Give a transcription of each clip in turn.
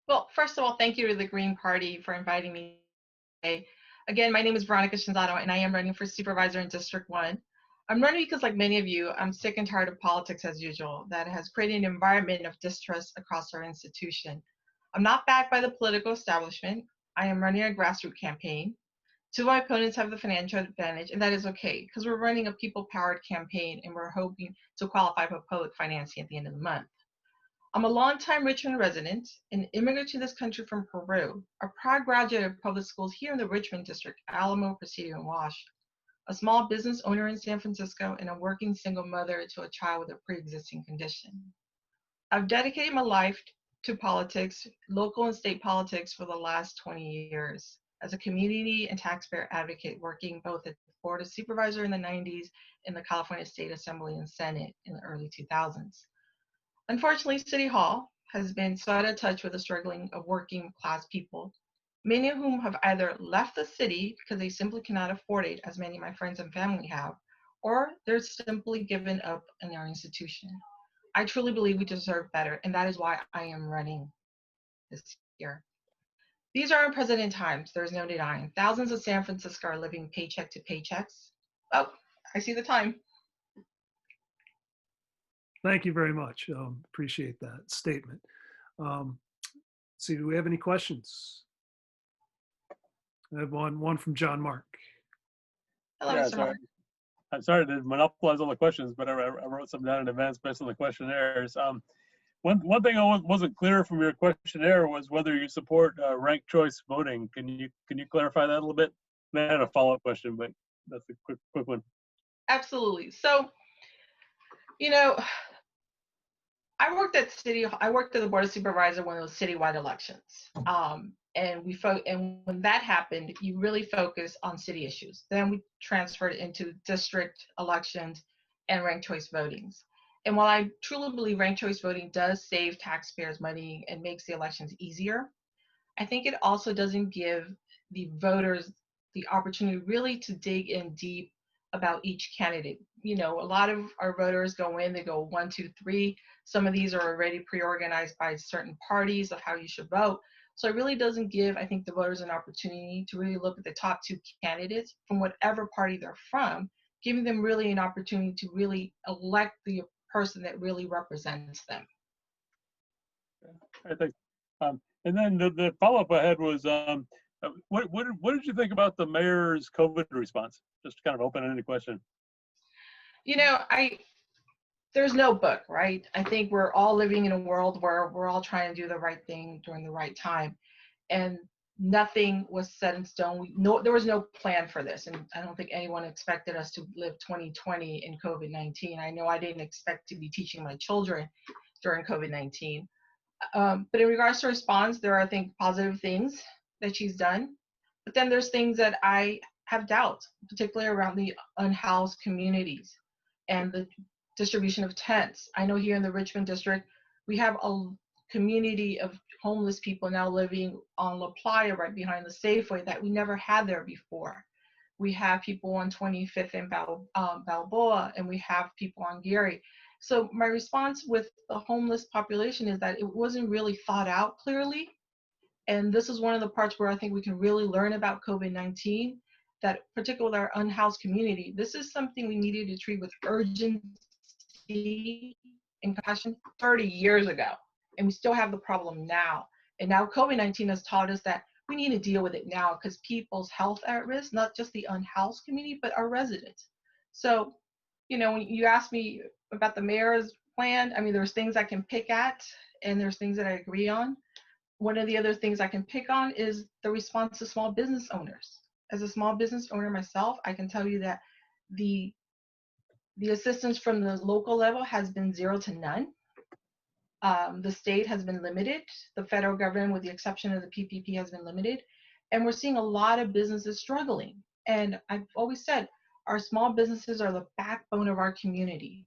Well, first of all, thank you to the Green Party for inviting me today. Again, my name is Veronica Shinzato, and I am running for Supervisor in District 1. I'm running because, like many of you, I'm sick and tired of politics as usual that has created an environment of distrust across our institution. I'm not backed by the political establishment. I am running a grassroots campaign. Two of my opponents have the financial advantage, and that is okay because we're running a people-powered campaign and we're hoping to qualify for public financing at the end of the month. I'm a longtime Richmond resident, an immigrant to this country from Peru, a proud graduate of public schools here in the Richmond district, Alamo, Presidio, and Wash, a small business owner in San Francisco, and a working single mother to a child with a pre-existing condition. I've dedicated my life to politics, local and state politics, for the last 20 years as a community and taxpayer advocate, working both at the Board of Supervisors in the 90s and the California State Assembly and Senate in the early 2000s. Unfortunately, City Hall has been so out of touch with the struggling of working class people, many of whom have either left the city because they simply cannot afford it, as many of my friends and family have, or they're simply given up in our institution. I truly believe we deserve better, and that is why I am running this year. These are unprecedented times, there's no denying. Thousands of San Francisco are living paycheck to paychecks. Oh, I see the time. Thank you very much. Appreciate that statement. See, do we have any questions? I have one from John Mark. Hello, Yeah, Mr. sorry. Mark. I'm sorry to monopolize all the questions, but I wrote some down in advance based on the questionnaires. One thing I wasn't clear from your questionnaire was whether you support ranked choice voting. Can you clarify that a little bit? I had a follow-up question, but that's a quick one. Absolutely. So, you know, I worked at the Board of Supervisors when it was citywide elections. And when that happened, you really focus on city issues. Then we transferred into district elections and ranked choice votings. And while I truly believe ranked choice voting does save taxpayers money and makes the elections easier, I think it also doesn't give the voters the opportunity really to dig in deep about each candidate. You know, a lot of our voters go in, they go 1, 2, 3. Some of these are already pre-organized by certain parties of how you should vote. So it really doesn't give, I think, the voters an opportunity to really look at the top 2 candidates from whatever party they're from, giving them really an opportunity to really elect the person that really represents them. I think, and then the follow-up I had was, what did you think about the mayor's COVID response? Just kind of open-ended question. You know, there's no book, right? I think we're all living in a world where we're all trying to do the right thing during the right time, and nothing was set in stone. There was no plan for this, and I don't think anyone expected us to live 2020 in COVID-19. I know I didn't expect to be teaching my children during COVID-19. But in regards to response, there are, I think, positive things that she's done, but then there's things that I have doubts, particularly around the unhoused communities and the distribution of tents. I know here in the Richmond district, we have a community of homeless people now living on La Playa right behind the Safeway that we never had there before. We have people on 25th and Balboa, and we have people on Geary. So my response with the homeless population is that it wasn't really thought out clearly. And this is one of the parts where I think we can really learn about COVID-19, that particularly with our unhoused community, this is something we needed to treat with urgency and compassion 30 years ago. And we still have the problem now. And now COVID-19 has taught us that we need to deal with it now because people's health are at risk, not just the unhoused community, but our residents. So, you know, when you ask me about the mayor's plan, I mean, there's things I can pick at and there's things that I agree on. One of the other things I can pick on is the response to small business owners. As a small business owner myself, I can tell you that the assistance from the local level has been 0 to none. The state has been limited. The federal government, with the exception of the PPP, has been limited. And we're seeing a lot of businesses struggling. And I've always said, our small businesses are the backbone of our community.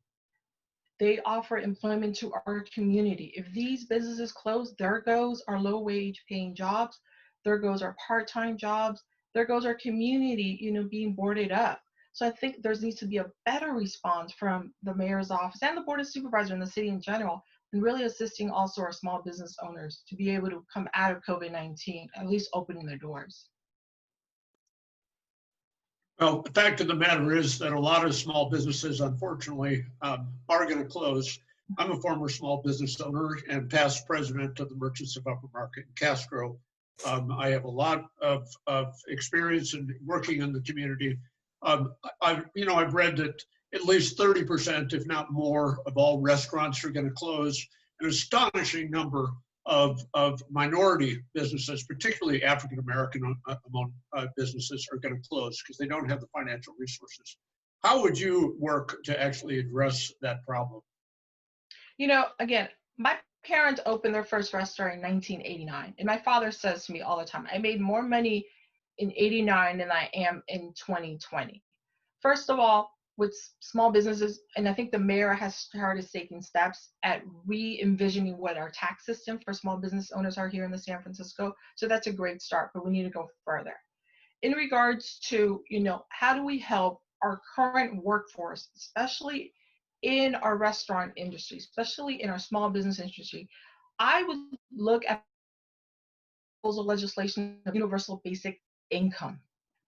They offer employment to our community. If these businesses close, there goes our low-wage paying jobs. There goes our part-time jobs. There goes our community, you know, being boarded up. So I think there needs to be a better response from the mayor's office and the Board of Supervisors and the city in general and really assisting also our small business owners to be able to come out of COVID-19, at least opening their doors. Well, the fact of the matter is that a lot of small businesses, unfortunately, are going to close. I'm a former small business owner and past president of the Merchants of Upper Market in Castro. I have a lot of experience in working in the community. I've read that at least 30%, if not more, of all restaurants are going to close. An astonishing number of minority businesses, particularly African American businesses, are going to close because they don't have the financial resources. How would you work to actually address that problem? You know, again, my parents opened their first restaurant in 1989, and my father says to me all the time, I made more money in 89 than I am in 2020. First of all, with small businesses, and I think the mayor has started taking steps at re-envisioning what our tax system for small business owners are here in the San Francisco. So that's a great start, but we need to go further. In regards to, how do we help our current workforce, especially in our restaurant industry, especially in our small business industry, I would look at proposal legislation of universal basic income,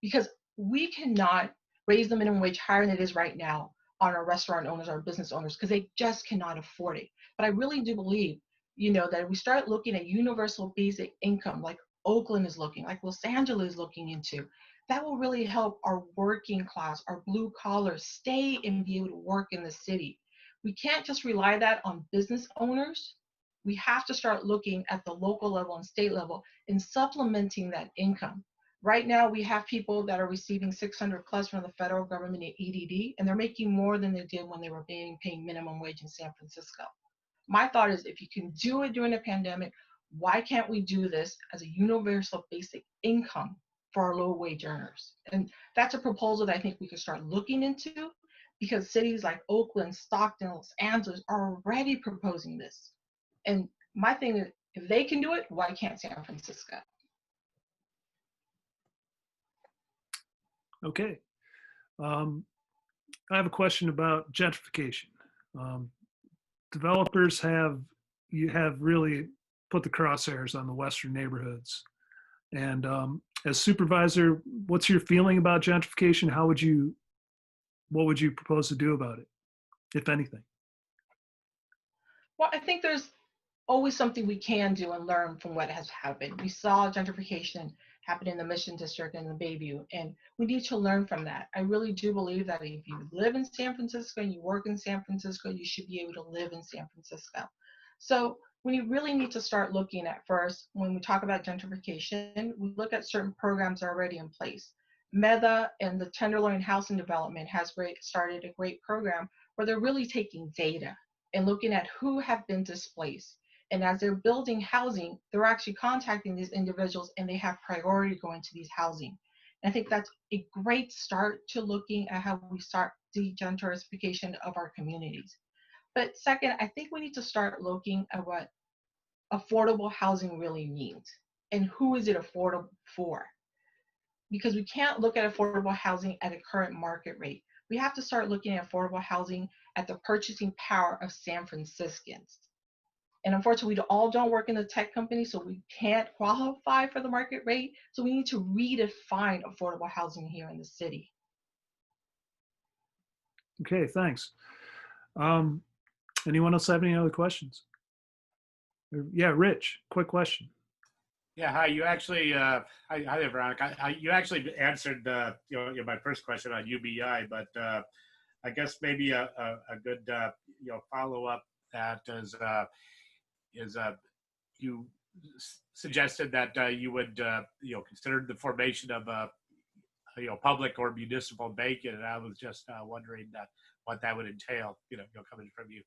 because we cannot raise the minimum wage higher than it is right now on our restaurant owners, our business owners, because they just cannot afford it. But I really do believe, that if we start looking at universal basic income, like Oakland is looking, like Los Angeles is looking into, that will really help our working class, our blue collars stay and be able to work in the city. We can't just rely that on business owners. We have to start looking at the local level and state level and supplementing that income. Right now, we have people that are receiving 600 plus from the federal government in EDD, and they're making more than they did when they were paying minimum wage in San Francisco. My thought is, if you can do it during a pandemic, why can't we do this as a universal basic income for our low wage earners? And that's a proposal that I think we could start looking into, because cities like Oakland, Stockton, Los Angeles are already proposing this. And my thing is, if they can do it, why can't San Francisco? Okay. I have a question about gentrification. Developers have really put the crosshairs on the Western neighborhoods. And as supervisor, what's your feeling about gentrification? What would you propose to do about it, if anything? Well, I think there's always something we can do and learn from what has happened. We saw gentrification happen in the Mission District and the Bayview, and we need to learn from that. I really do believe that if you live in San Francisco and you work in San Francisco, you should be able to live in San Francisco. So we really need to start looking at first, when we talk about gentrification, we look at certain programs that are already in place. MEDA and the Tenderloin Housing Development has started a great program where they're really taking data and looking at who have been displaced. And as they're building housing, they're actually contacting these individuals, and they have priority going to these housing. And I think that's a great start to looking at how we start the gentrification of our communities. But second, I think we need to start looking at what affordable housing really means and who is it affordable for. Because we can't look at affordable housing at a current market rate. We have to start looking at affordable housing at the purchasing power of San Franciscans. And unfortunately, we all don't work in the tech company, so we can't qualify for the market rate. So we need to redefine affordable housing here in the city. Okay, thanks. Anyone else have any other questions? Yeah, Rich, quick question. Yeah, hi. You actually, hi there, Veronica. You actually answered my first question on UBI, but I guess maybe a good follow up that is you suggested that you would consider the formation of a public or municipal bank, and I was just wondering what that would entail. Coming from you.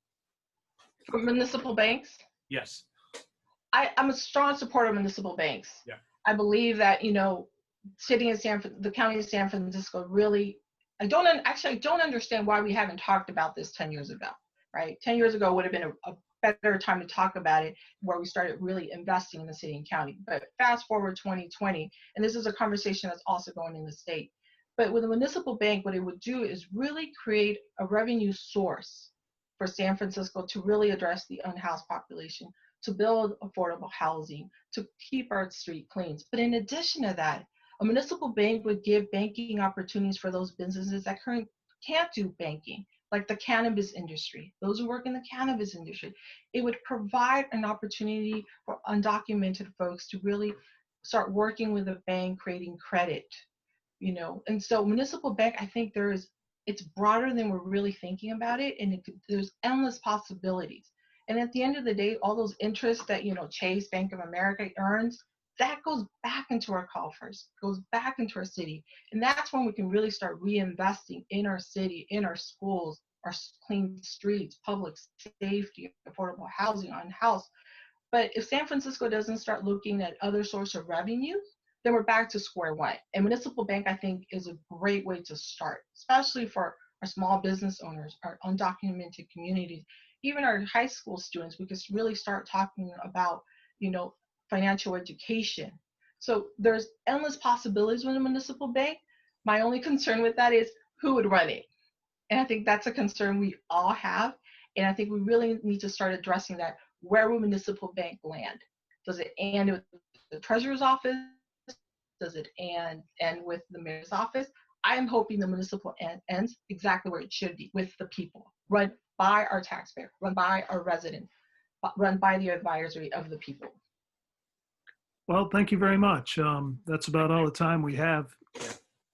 For municipal banks? Yes. I'm a strong supporter of municipal banks. Yeah. I believe that, city in the county of San Francisco really, I don't understand why we haven't talked about this 10 years ago, right? 10 years ago would have been a better time to talk about it, where we started really investing in the city and county. But fast forward 2020, and this is a conversation that's also going in the state. But with a municipal bank, what it would do is really create a revenue source for San Francisco to really address the unhoused population, to build affordable housing, to keep our street clean. But in addition to that, a municipal bank would give banking opportunities for those businesses that currently can't do banking, like the cannabis industry, those who work in the cannabis industry. It would provide an opportunity for undocumented folks to really start working with a bank, creating credit, you know. And so municipal bank, I think it's broader than we're really thinking about it, and there's endless possibilities. And at the end of the day, all those interests that, you know, Chase, Bank of America earns, that goes back into our coffers, goes back into our city. And that's when we can really start reinvesting in our city, in our schools, our clean streets, public safety, affordable housing, on house. But if San Francisco doesn't start looking at other sources of revenue, then we're back to square one. And municipal bank, I think, is a great way to start, especially for our small business owners, our undocumented communities, even our high school students. We could really start talking about, you know, financial education. So there's endless possibilities with a municipal bank. My only concern with that is who would run it. And I think that's a concern we all have. And I think we really need to start addressing that. Where will municipal bank land? Does it end with the treasurer's office? Does it end with the mayor's office? I'm hoping the municipal ends exactly where it should be, with the people, run by our taxpayer, run by our residents, run by the advisory of the people. Well, thank you very much. That's about all the time we have.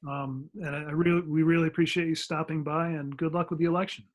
And we really appreciate you stopping by, and good luck with the election.